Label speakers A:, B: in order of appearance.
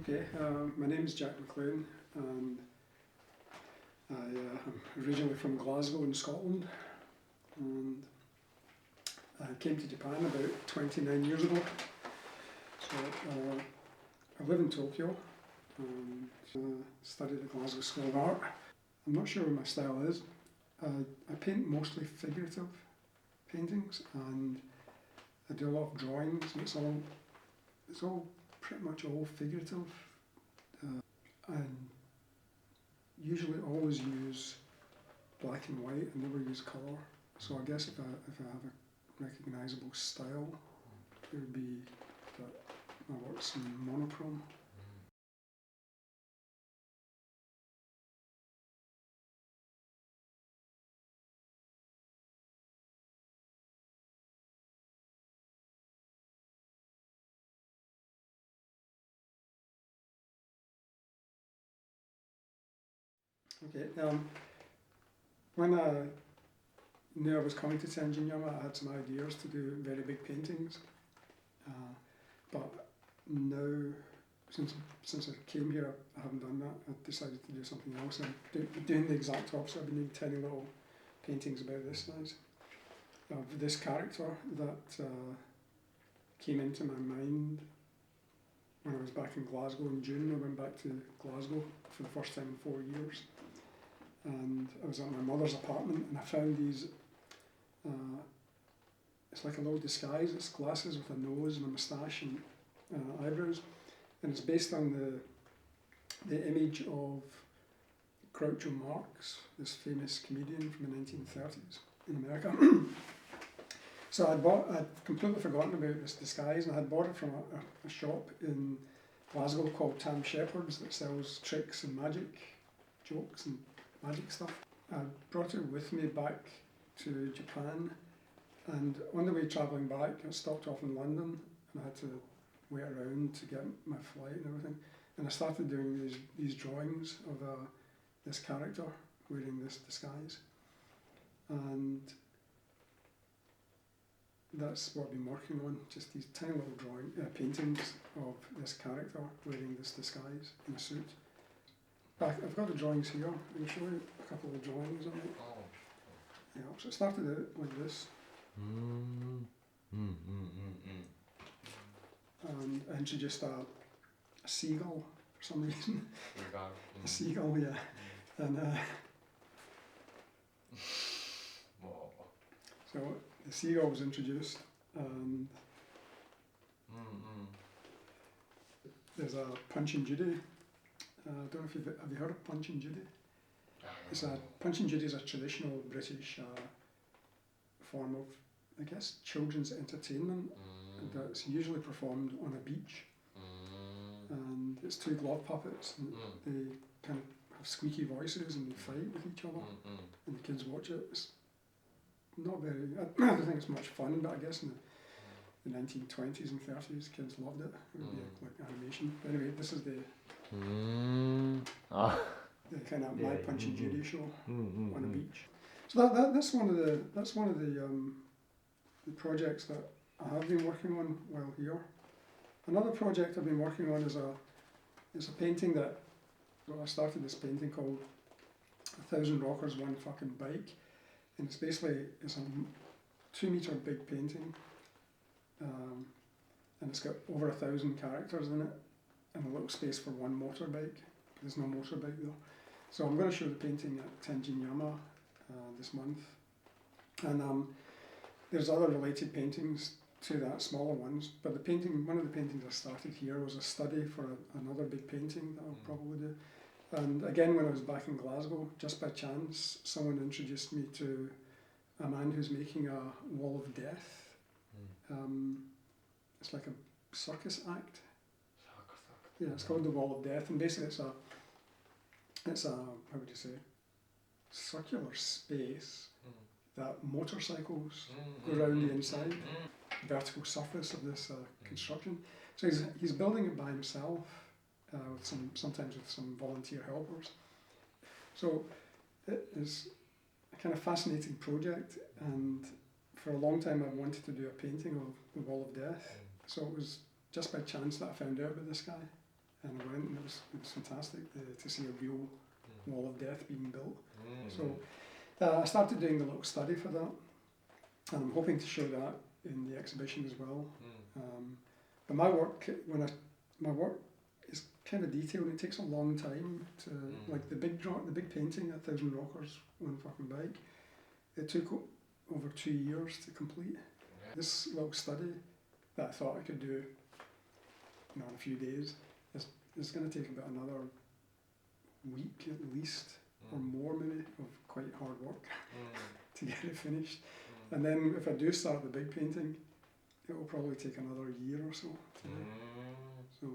A: Okay, my name is Jack McLean, and I'm originally from Glasgow in Scotland, and I came to Japan about 29 years ago. So I live in Tokyo, and studied at Glasgow School of Art. I'm not sure what my style is. I paint mostly figurative paintings, and I do a lot of drawings, and it's all pretty much all figurative. And usually always use black and white. I never use colour. So I guess if I have a recognisable style, it would be that my work's in monochrome. Okay, when I knew I was coming to Tenjin-yama, I had some ideas to do very big paintings, but now, since I came here, I haven't done that. I decided to do something else. I'm doing the exact opposite. I've been doing tiny little paintings about this size. Of this character that came into my mind when I was back in Glasgow in June. I went back to Glasgow for the first time in 4 years. And I was at my mother's apartment, and I found these, it's like a little disguise. It's glasses with a nose and a moustache and eyebrows, and it's based on the image of Groucho Marx, this famous comedian from the 1930s in America. So I'd completely forgotten about this disguise, and I had bought it from a shop in Glasgow called Tam Shepherd's that sells tricks and magic jokes and magic stuff. I brought it with me back to Japan, and on the way travelling back I stopped off in London, and I had to wait around to get my flight and everything, and I started doing these drawings of this character wearing this disguise, and that's what I've been working on, just these tiny little paintings of this character wearing this disguise in a suit. I've got the drawings here. I can show you a couple of the drawings on it. Yeah, so it started out like this. And I introduced a seagull for some reason. A seagull, yeah. And so the seagull was introduced, and there's a Punch and Judy. I don't know if have you heard of Punch and Judy? Punch and Judy is a traditional British form of, I guess, children's entertainment that's usually performed on a beach, and it's two glove puppets, and they kind of have squeaky voices and they fight with each other, and the kids watch it. It's not very, I don't think it's much fun, but I guess in the 1920s and 30s kids loved it. It would be like animation. But anyway, this is the kind of my Punch and Judy show on a beach. So that's one of the projects that I have been working on while here. Another project I've been working on is a painting that, well, I started this painting called 1,000 Rockers, One Fucking Bike, and it's a 2 metre big painting, and it's got over 1,000 characters in it, and a little space for one motorbike. There's no motorbike though. So I'm going to show the painting at Tenjin-yama this month, and there's other related paintings to that, smaller ones, but one of the paintings I started here was a study for another big painting that I'll probably do. And again, when I was back in Glasgow, just by chance, someone introduced me to a man who's making a wall of death. It's like a circus act. Yeah, it's called the Wall of Death, and basically it's a how would you say, circular space that motorcycles go around the inside, vertical surface of this construction. So he's building it by himself, sometimes with some volunteer helpers. So it is a kind of fascinating project, and for a long time I wanted to do a painting of the Wall of Death. So it was just by chance that I found out about this guy. and I went, and it was fantastic to see a real wall of death being built. So I started doing the little study for that, and I'm hoping to show that in the exhibition as well. But my work is kind of detailed. It takes a long time to like the big painting at 1,000 Rockers on fucking bike. It took over 2 years to complete. This little study that I thought I could do, in a few days, is going to take about another week at least, or more maybe, of quite hard work to get it finished. And then if I do start the big painting, it will probably take another year or so. So